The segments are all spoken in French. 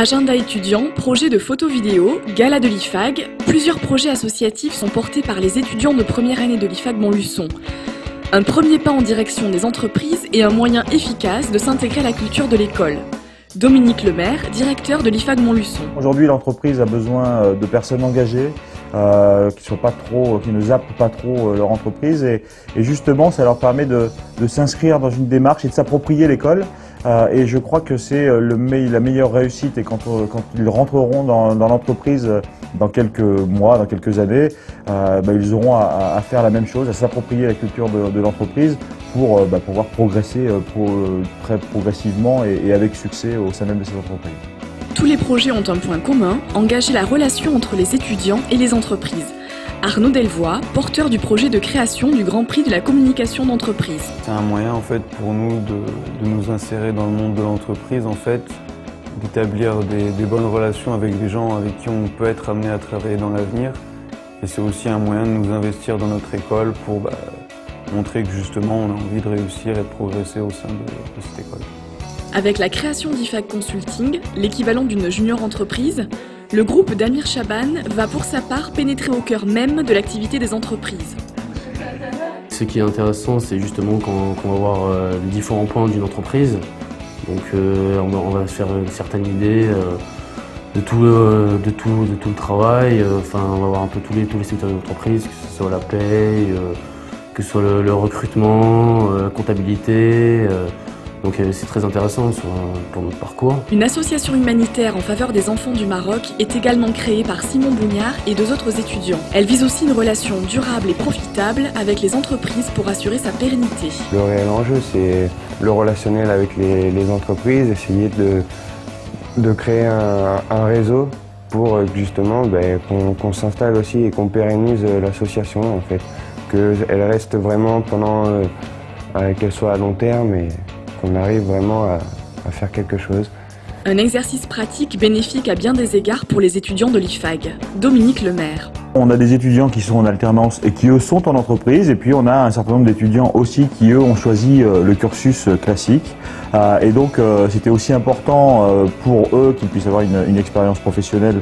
Agenda étudiant, projet de photo-vidéo, gala de l'IFAG, plusieurs projets associatifs sont portés par les étudiants de première année de l'IFAG Montluçon. Un premier pas en direction des entreprises et un moyen efficace de s'intégrer à la culture de l'école. Dominique Lemaire, directeur de l'IFAG Montluçon. Aujourd'hui, l'entreprise a besoin de personnes engagées, qui ne zappent pas trop leur entreprise et justement ça leur permet de s'inscrire dans une démarche et de s'approprier l'école et je crois que c'est la meilleure réussite et quand ils rentreront dans l'entreprise dans quelques mois, dans quelques années, ils auront à faire la même chose, à s'approprier la culture de l'entreprise pour pouvoir progresser très progressivement et avec succès au sein même de ces entreprises. Tous les projets ont un point commun, engager la relation entre les étudiants et les entreprises. Arnaud Delvoye, porteur du projet de création du Grand Prix de la communication d'entreprise. C'est un moyen en fait pour nous de nous insérer dans le monde de l'entreprise, en fait, d'établir des bonnes relations avec des gens avec qui on peut être amené à travailler dans l'avenir. Et c'est aussi un moyen de nous investir dans notre école pour montrer que justement on a envie de réussir et de progresser au sein de cette école. Avec la création d'IFAG Consulting, l'équivalent d'une junior entreprise, le groupe d'Amir Chaban va pour sa part pénétrer au cœur même de l'activité des entreprises. Ce qui est intéressant, c'est justement qu'on va voir les différents points d'une entreprise. Donc on va se faire une certaine idée de tout le travail. On va voir un peu tous les secteurs de l'entreprise, que ce soit la paye, que ce soit le recrutement, comptabilité. Donc c'est très intéressant pour notre parcours. Une association humanitaire en faveur des enfants du Maroc est également créée par Simon Bougnard et deux autres étudiants. Elle vise aussi une relation durable et profitable avec les entreprises pour assurer sa pérennité. Le réel enjeu, c'est le relationnel avec les entreprises, essayer de créer un réseau pour justement qu'on s'installe aussi et qu'on pérennise l'association, en fait. Qu'elle reste vraiment qu'elle soit à long terme et qu'on arrive vraiment à faire quelque chose. Un exercice pratique bénéfique à bien des égards pour les étudiants de l'IFAG. Dominique Lemaire. On a des étudiants qui sont en alternance et qui eux sont en entreprise et puis on a un certain nombre d'étudiants aussi qui eux ont choisi le cursus classique et donc c'était aussi important pour eux qu'ils puissent avoir une expérience professionnelle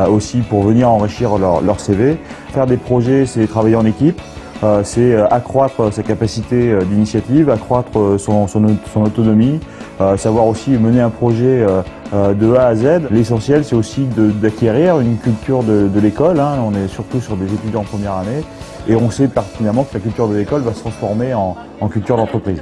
aussi pour venir enrichir leur CV. Faire des projets, c'est travailler en équipe. C'est accroître sa capacité d'initiative, accroître son autonomie, savoir aussi mener un projet de A à Z. L'essentiel, c'est aussi d'acquérir une culture de l'école. On est surtout sur des étudiants en première année et on sait pertinemment que la culture de l'école va se transformer en culture d'entreprise.